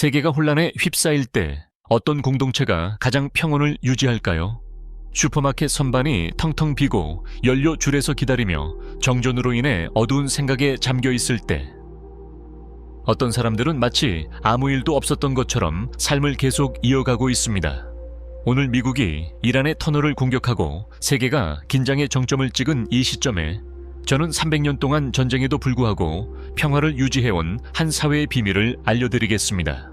세계가 혼란에 휩싸일 때 어떤 공동체가 가장 평온을 유지할까요? 슈퍼마켓 선반이 텅텅 비고 연료 줄에서 기다리며 정전으로 인해 어두운 생각에 잠겨 있을 때, 어떤 사람들은 마치 아무 일도 없었던 것처럼 삶을 계속 이어가고 있습니다. 오늘 미국이 이란의 터널을 공격하고 세계가 긴장의 정점을 찍은 이 시점에 저는 300년 동안 전쟁에도 불구하고 평화를 유지해온 한 사회의 비밀을 알려드리겠습니다.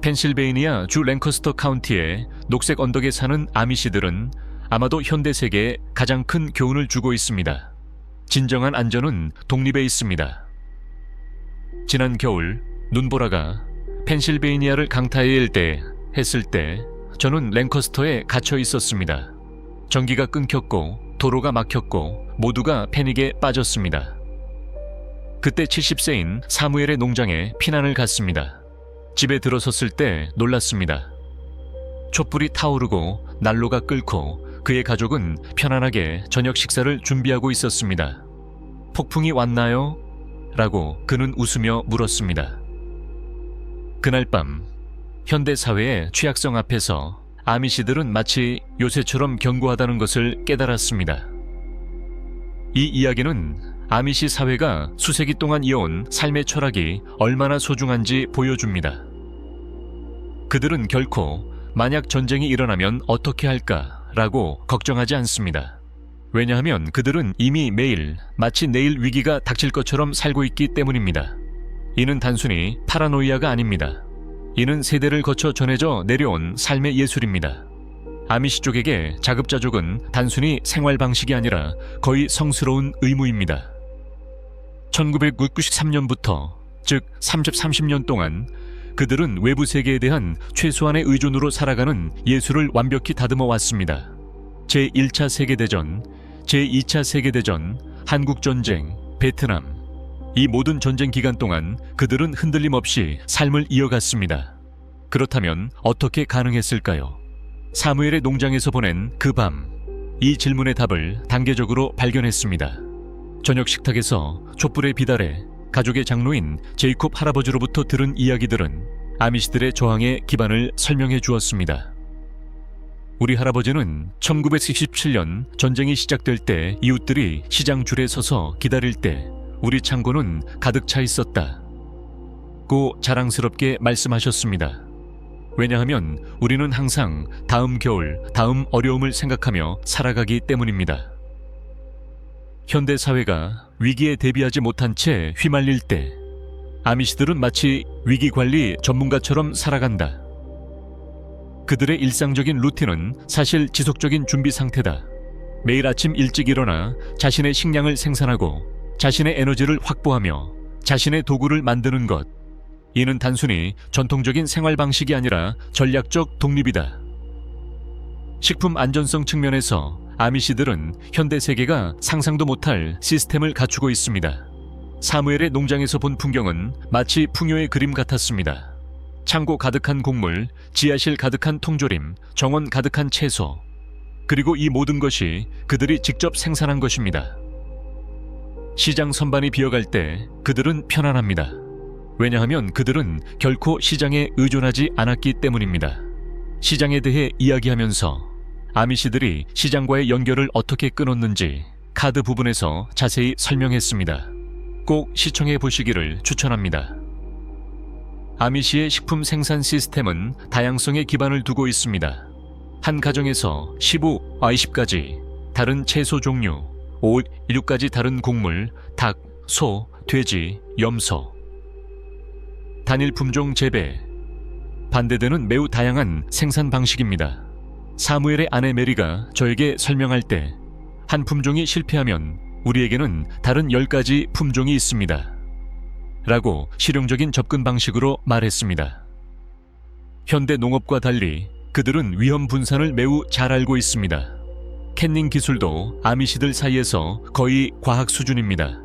펜실베이니아 주 랭커스터 카운티의 녹색 언덕에 사는 아미시들은 아마도 현대 세계에 가장 큰 교훈을 주고 있습니다. 진정한 안전은 독립에 있습니다. 지난 겨울 눈보라가 펜실베이니아를 강타해일 때 했을 때 저는 랭커스터에 갇혀 있었습니다. 전기가 끊겼고 도로가 막혔고 모두가 패닉에 빠졌습니다. 그때 70세인 사무엘의 농장에 피난을 갔습니다. 집에 들어섰을 때 놀랐습니다. 촛불이 타오르고 난로가 끓고 그의 가족은 편안하게 저녁 식사를 준비하고 있었습니다. 폭풍이 왔나요? 라고 그는 웃으며 물었습니다. 그날 밤 현대 사회의 취약성 앞에서 아미시들은 마치 요새처럼 견고하다는 것을 깨달았습니다. 이 이야기는 아미시 사회가 수세기 동안 이어온 삶의 철학이 얼마나 소중한지 보여줍니다. 그들은 결코 만약 전쟁이 일어나면 어떻게 할까라고 걱정하지 않습니다. 왜냐하면 그들은 이미 매일 마치 내일 위기가 닥칠 것처럼 살고 있기 때문입니다. 이는 단순히 파라노이아가 아닙니다. 이는 세대를 거쳐 전해져 내려온 삶의 예술입니다. 아미시족에게 자급자족은 단순히 생활 방식이 아니라 거의 성스러운 의무입니다. 1993년부터, 즉 30년 동안 그들은 외부 세계에 대한 최소한의 의존으로 살아가는 예술을 완벽히 다듬어 왔습니다. 제1차 세계대전, 제2차 세계대전, 한국전쟁, 베트남, 이 모든 전쟁 기간 동안 그들은 흔들림 없이 삶을 이어갔습니다. 그렇다면 어떻게 가능했을까요? 사무엘의 농장에서 보낸 그 밤, 이 질문의 답을 단계적으로 발견했습니다. 저녁 식탁에서 촛불에 비달해 가족의 장로인 제이콥 할아버지로부터 들은 이야기들은 아미시들의 저항의 기반을 설명해 주었습니다. 우리 할아버지는 1917년 전쟁이 시작될 때 이웃들이 시장 줄에 서서 기다릴 때 우리 창고는 가득 차 있었다 고 자랑스럽게 말씀하셨습니다. 왜냐하면 우리는 항상 다음 겨울, 다음 어려움을 생각하며 살아가기 때문입니다. 현대 사회가 위기에 대비하지 못한 채 휘말릴 때 아미시들은 마치 위기관리 전문가처럼 살아간다. 그들의 일상적인 루틴은 사실 지속적인 준비 상태다. 매일 아침 일찍 일어나 자신의 식량을 생산하고 자신의 에너지를 확보하며 자신의 도구를 만드는 것. 이는 단순히 전통적인 생활 방식이 아니라 전략적 독립이다. 식품 안전성 측면에서 아미시들은 현대 세계가 상상도 못할 시스템을 갖추고 있습니다. 사무엘의 농장에서 본 풍경은 마치 풍요의 그림 같았습니다. 창고 가득한 곡물, 지하실 가득한 통조림, 정원 가득한 채소, 그리고 이 모든 것이 그들이 직접 생산한 것입니다. 시장 선반이 비어갈 때 그들은 편안합니다. 왜냐하면 그들은 결코 시장에 의존하지 않았기 때문입니다. 시장에 대해 이야기하면서 아미시들이 시장과의 연결을 어떻게 끊었는지 카드 부분에서 자세히 설명했습니다. 꼭 시청해 보시기를 추천합니다. 아미시의 식품 생산 시스템은 다양성에 기반을 두고 있습니다. 한 가정에서 15, 20가지 다른 채소 종류, 5, 6가지 다른 곡물, 닭, 소, 돼지, 염소, 단일 품종 재배, 반대되는 매우 다양한 생산 방식입니다. 사무엘의 아내 메리가 저에게 설명할 때 한 품종이 실패하면 우리에게는 다른 10가지 품종이 있습니다. 라고 실용적인 접근 방식으로 말했습니다. 현대 농업과 달리 그들은 위험 분산을 매우 잘 알고 있습니다. 캔닝 기술도 아미시들 사이에서 거의 과학 수준입니다.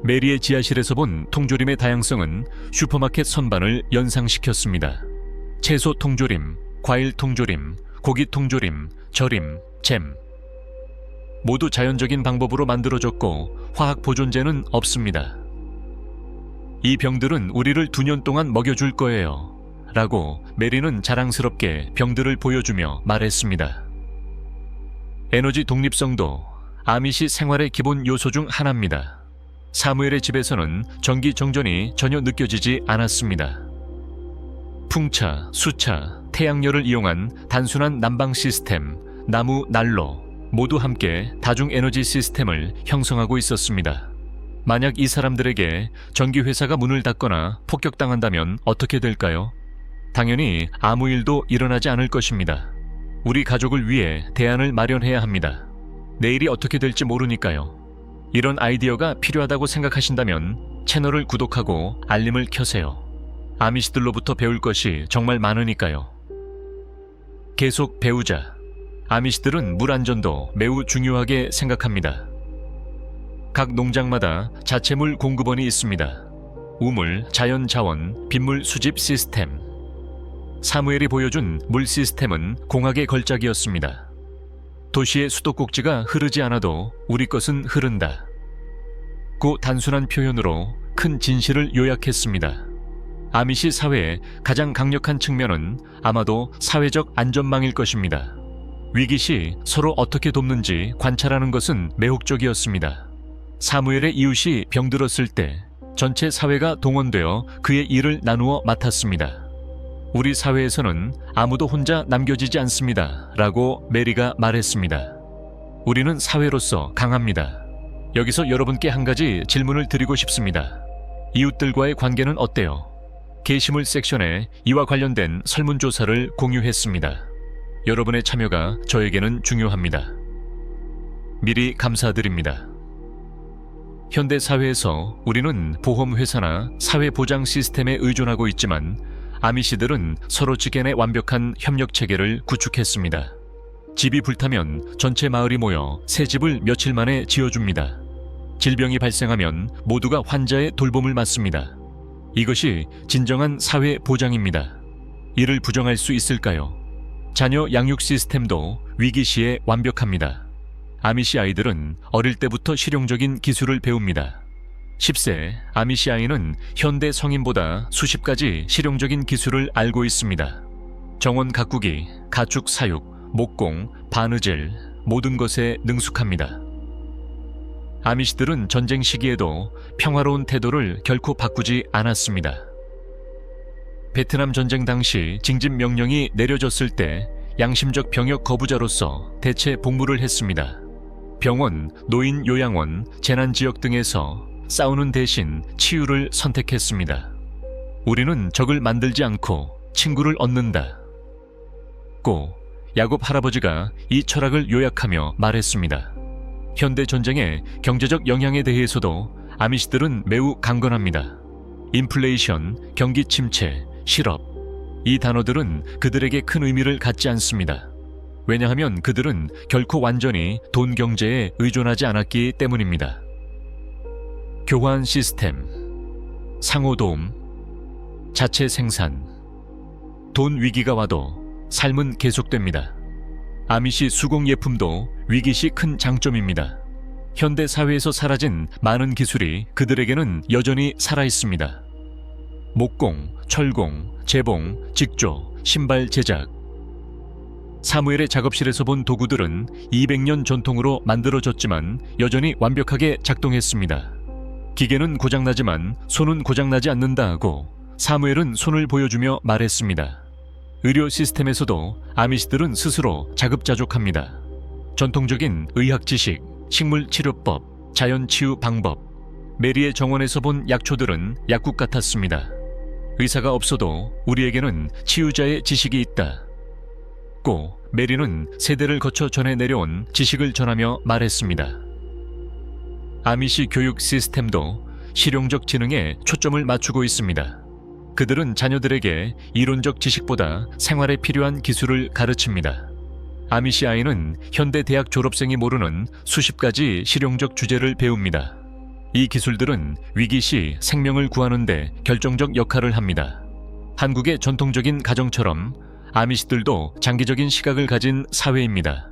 메리의 지하실에서 본 통조림의 다양성은 슈퍼마켓 선반을 연상시켰습니다. 채소 통조림, 과일 통조림, 고기 통조림, 절임, 잼. 모두 자연적인 방법으로 만들어졌고 화학 보존제는 없습니다. 이 병들은 우리를 2년 동안 먹여줄 거예요. 라고 메리는 자랑스럽게 병들을 보여주며 말했습니다. 에너지 독립성도 아미시 생활의 기본 요소 중 하나입니다. 사무엘의 집에서는 전기 정전이 전혀 느껴지지 않았습니다. 풍차, 수차, 태양열을 이용한 단순한 난방 시스템, 나무, 난로 모두 함께 다중에너지 시스템을 형성하고 있었습니다. 만약 이 사람들에게 전기회사가 문을 닫거나 폭격당한다면 어떻게 될까요? 당연히 아무 일도 일어나지 않을 것입니다. 우리 가족을 위해 대안을 마련해야 합니다. 내일이 어떻게 될지 모르니까요. 이런 아이디어가 필요하다고 생각하신다면 채널을 구독하고 알림을 켜세요. 아미시들로부터 배울 것이 정말 많으니까요. 계속 배우자. 아미시들은 물 안전도 매우 중요하게 생각합니다. 각 농장마다 자체물 공급원이 있습니다. 우물, 자연자원, 빗물 수집 시스템. 사무엘이 보여준 물 시스템은 공학의 걸작이었습니다. 도시의 수도꼭지가 흐르지 않아도 우리 것은 흐른다. 고 단순한 표현으로 큰 진실을 요약했습니다. 아미시 사회의 가장 강력한 측면은 아마도 사회적 안전망일 것입니다. 위기 시 서로 어떻게 돕는지 관찰하는 것은 매혹적이었습니다. 사무엘의 이웃이 병들었을 때 전체 사회가 동원되어 그의 일을 나누어 맡았습니다. 우리 사회에서는 아무도 혼자 남겨지지 않습니다. 라고 메리가 말했습니다. 우리는 사회로서 강합니다. 여기서 여러분께 한 가지 질문을 드리고 싶습니다. 이웃들과의 관계는 어때요? 게시물 섹션에 이와 관련된 설문조사를 공유했습니다. 여러분의 참여가 저에게는 중요합니다. 미리 감사드립니다. 현대 사회에서 우리는 보험회사나 사회보장 시스템에 의존하고 있지만 아미시들은 서로지간의 완벽한 협력체계를 구축했습니다. 집이 불타면 전체 마을이 모여 새 집을 며칠 만에 지어줍니다. 질병이 발생하면 모두가 환자의 돌봄을 맡습니다. 이것이 진정한 사회 보장입니다. 이를 부정할 수 있을까요? 자녀 양육 시스템도 위기 시에 완벽합니다. 아미시 아이들은 어릴 때부터 실용적인 기술을 배웁니다. 10세 아미시 아이는 현대 성인보다 수십 가지 실용적인 기술을 알고 있습니다. 정원 가꾸기, 가축 사육, 목공, 바느질, 모든 것에 능숙합니다. 아미시들은 전쟁 시기에도 평화로운 태도를 결코 바꾸지 않았습니다. 베트남 전쟁 당시 징집 명령이 내려졌을 때 양심적 병역 거부자로서 대체 복무를 했습니다. 병원, 노인 요양원, 재난지역 등에서 싸우는 대신 치유를 선택했습니다. 우리는 적을 만들지 않고 친구를 얻는다. 고 야곱 할아버지가 이 철학을 요약하며 말했습니다. 현대 전쟁의 경제적 영향에 대해서도 아미시들은 매우 강건합니다. 인플레이션, 경기 침체, 실업. 이 단어들은 그들에게 큰 의미를 갖지 않습니다. 왜냐하면 그들은 결코 완전히 돈 경제에 의존하지 않았기 때문입니다. 교환 시스템, 상호도움, 자체 생산. 돈 위기가 와도 삶은 계속됩니다. 아미시 수공예품도 위기시 큰 장점입니다. 현대 사회에서 사라진 많은 기술이 그들에게는 여전히 살아있습니다. 목공, 철공, 재봉, 직조, 신발 제작. 사무엘의 작업실에서 본 도구들은 200년 전통으로 만들어졌지만 여전히 완벽하게 작동했습니다. 기계는 고장나지만 손은 고장나지 않는다고 사무엘은 손을 보여주며 말했습니다. 의료 시스템에서도 아미시들은 스스로 자급자족합니다. 전통적인 의학 지식, 식물 치료법, 자연 치유 방법, 메리의 정원에서 본 약초들은 약국 같았습니다. 의사가 없어도 우리에게는 치유자의 지식이 있다. 고 메리는 세대를 거쳐 전해 내려온 지식을 전하며 말했습니다. 아미시 교육 시스템도 실용적 지능에 초점을 맞추고 있습니다. 그들은 자녀들에게 이론적 지식보다 생활에 필요한 기술을 가르칩니다. 아미시 아이는 현대 대학 졸업생이 모르는 수십 가지 실용적 주제를 배웁니다. 이 기술들은 위기 시 생명을 구하는 데 결정적 역할을 합니다. 한국의 전통적인 가정처럼 아미시들도 장기적인 시각을 가진 사회입니다.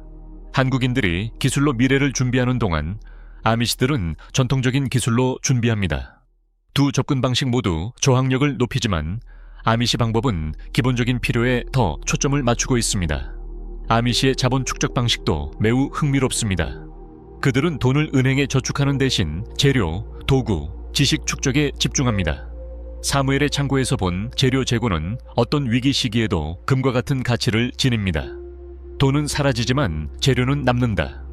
한국인들이 기술로 미래를 준비하는 동안 아미시들은 전통적인 기술로 준비합니다. 두 접근 방식 모두 저항력을 높이지만 아미시 방법은 기본적인 필요에 더 초점을 맞추고 있습니다. 아미시의 자본 축적 방식도 매우 흥미롭습니다. 그들은 돈을 은행에 저축하는 대신 재료, 도구, 지식 축적에 집중합니다. 사무엘의 창고에서 본 재료 재고는 어떤 위기 시기에도 금과 같은 가치를 지닙니다. 돈은 사라지지만 재료는 남는다.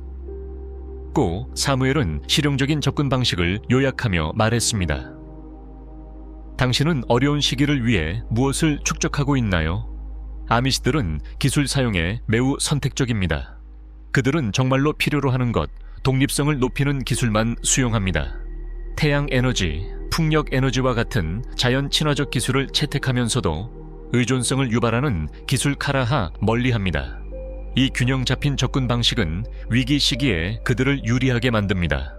고 사무엘은 실용적인 접근 방식을 요약하며 말했습니다. 당신은 어려운 시기를 위해 무엇을 축적하고 있나요? 아미시들은 기술 사용에 매우 선택적입니다. 그들은 정말로 필요로 하는 것, 독립성을 높이는 기술만 수용합니다. 태양 에너지, 풍력 에너지와 같은 자연 친화적 기술을 채택하면서도 의존성을 유발하는 기술 카라하 멀리합니다. 이 균형 잡힌 접근 방식은 위기 시기에 그들을 유리하게 만듭니다.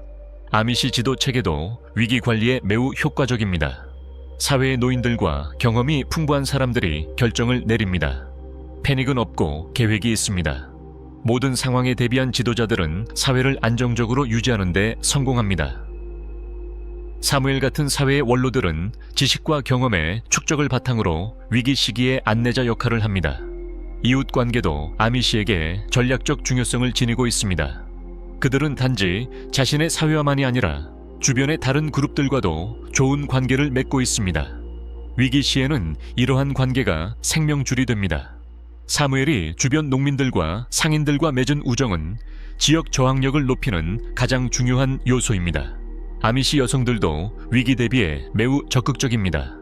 아미시 지도 체계도 위기 관리에 매우 효과적입니다. 사회의 노인들과 경험이 풍부한 사람들이 결정을 내립니다. 패닉은 없고 계획이 있습니다. 모든 상황에 대비한 지도자들은 사회를 안정적으로 유지하는 데 성공합니다. 사무엘 같은 사회의 원로들은 지식과 경험의 축적을 바탕으로 위기 시기에 안내자 역할을 합니다. 이웃 관계도 아미시에게 전략적 중요성을 지니고 있습니다. 그들은 단지 자신의 사회와만이 아니라 주변의 다른 그룹들과도 좋은 관계를 맺고 있습니다. 위기 시에는 이러한 관계가 생명줄이 됩니다. 사무엘이 주변 농민들과 상인들과 맺은 우정은 지역 저항력을 높이는 가장 중요한 요소입니다. 아미시 여성들도 위기 대비에 매우 적극적입니다.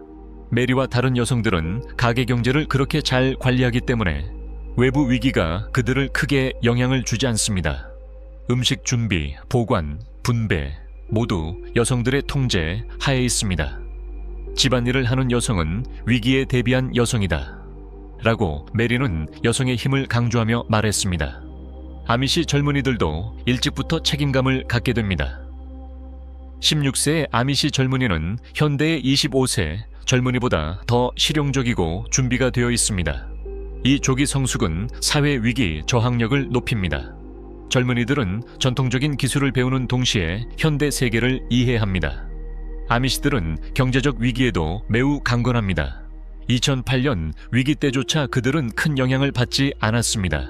메리와 다른 여성들은 가계 경제를 그렇게 잘 관리하기 때문에 외부 위기가 그들을 크게 영향을 주지 않습니다. 음식 준비, 보관, 분배 모두 여성들의 통제 하에 있습니다. 집안일을 하는 여성은 위기에 대비한 여성이다 라고 메리는 여성의 힘을 강조하며 말했습니다. 아미시 젊은이들도 일찍부터 책임감을 갖게 됩니다. 16세의 아미시 젊은이는 현대의 25세 젊은이보다 더 실용적이고 준비가 되어 있습니다. 이 조기 성숙은 사회 위기 저항력을 높입니다. 젊은이들은 전통적인 기술을 배우는 동시에 현대 세계를 이해합니다. 아미시들은 경제적 위기에도 매우 강건합니다. 2008년 위기 때조차 그들은 큰 영향을 받지 않았습니다.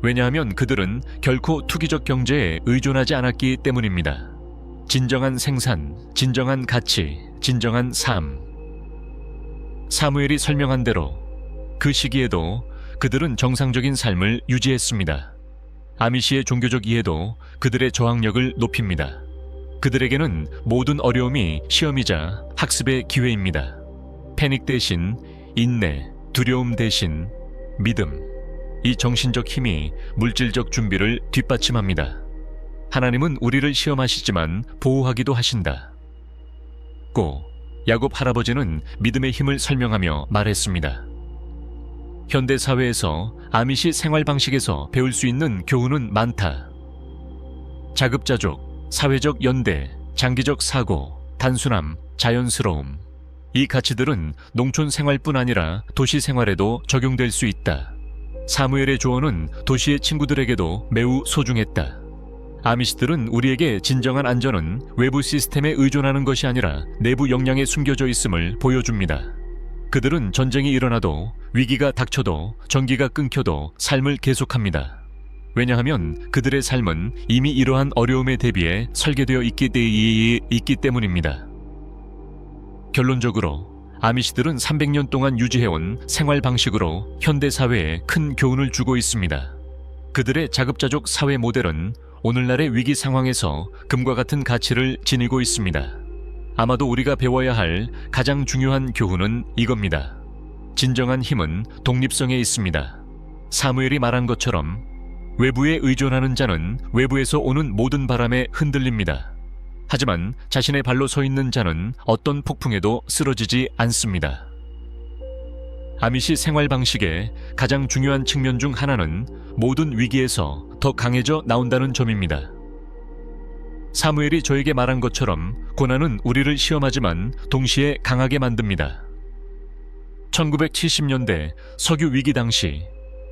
왜냐하면 그들은 결코 투기적 경제에 의존하지 않았기 때문입니다. 진정한 생산, 진정한 가치, 진정한 삶. 사무엘이 설명한 대로 그 시기에도 그들은 정상적인 삶을 유지했습니다. 아미시의 종교적 이해도 그들의 저항력을 높입니다. 그들에게는 모든 어려움이 시험이자 학습의 기회입니다. 패닉 대신 인내, 두려움 대신 믿음. 이 정신적 힘이 물질적 준비를 뒷받침합니다. 하나님은 우리를 시험하시지만 보호하기도 하신다. 고 야곱 할아버지는 믿음의 힘을 설명하며 말했습니다. 현대 사회에서 아미시 생활 방식에서 배울 수 있는 교훈은 많다. 자급자족, 사회적 연대, 장기적 사고, 단순함, 자연스러움. 이 가치들은 농촌 생활뿐 아니라 도시 생활에도 적용될 수 있다. 사무엘의 조언은 도시의 친구들에게도 매우 소중했다. 아미시들은 우리에게 진정한 안전은 외부 시스템에 의존하는 것이 아니라 내부 역량에 숨겨져 있음을 보여줍니다. 그들은 전쟁이 일어나도 위기가 닥쳐도 전기가 끊겨도 삶을 계속합니다. 왜냐하면 그들의 삶은 이미 이러한 어려움에 대비해 설계되어 있기 때문입니다. 결론적으로 아미시들은 300년 동안 유지해온 생활 방식으로 현대 사회에 큰 교훈을 주고 있습니다. 그들의 자급자족 사회 모델은 오늘날의 위기 상황에서 금과 같은 가치를 지니고 있습니다. 아마도 우리가 배워야 할 가장 중요한 교훈은 이겁니다. 진정한 힘은 독립성에 있습니다. 사무엘이 말한 것처럼 외부에 의존하는 자는 외부에서 오는 모든 바람에 흔들립니다. 하지만 자신의 발로 서 있는 자는 어떤 폭풍에도 쓰러지지 않습니다. 아미시 생활 방식의 가장 중요한 측면 중 하나는 모든 위기에서 더 강해져 나온다는 점입니다. 사무엘이 저에게 말한 것처럼 고난은 우리를 시험하지만 동시에 강하게 만듭니다. 1970년대 석유 위기 당시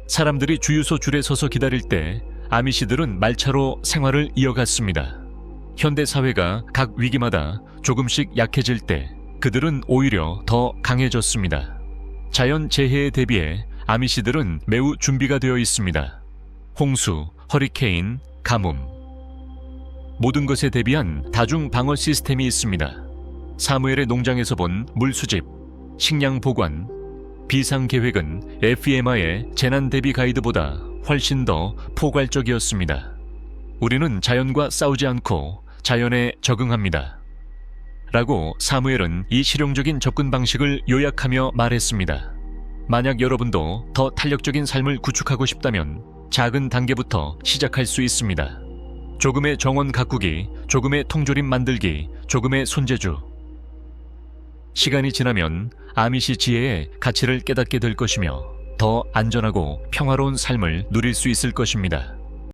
사람들이 주유소 줄에 서서 기다릴 때 아미시들은 말차로 생활을 이어갔습니다. 현대 사회가 각 위기마다 조금씩 약해질 때 그들은 오히려 더 강해졌습니다. 자연 재해에 대비해 아미시들은 매우 준비가 되어 있습니다. 홍수, 허리케인, 가뭄. 모든 것에 대비한 다중 방어 시스템이 있습니다. 사무엘의 농장에서 본 물 수집, 식량 보관, 비상 계획은 FEMA의 재난 대비 가이드보다 훨씬 더 포괄적이었습니다. 우리는 자연과 싸우지 않고 자연에 적응합니다. 라고 사무엘은 이 실용적인 접근 방식을 요약하며 말했습니다. 만약 여러분도 더 탄력적인 삶을 구축하고 싶다면 작은 단계부터 시작할 수 있습니다. 조금의 정원 가꾸기, 조금의 통조림 만들기, 조금의 손재주. 시간이 지나면 아미시 지혜의 가치를 깨닫게 될 것이며 더 안전하고 평화로운 삶을 누릴 수 있을 것입니다.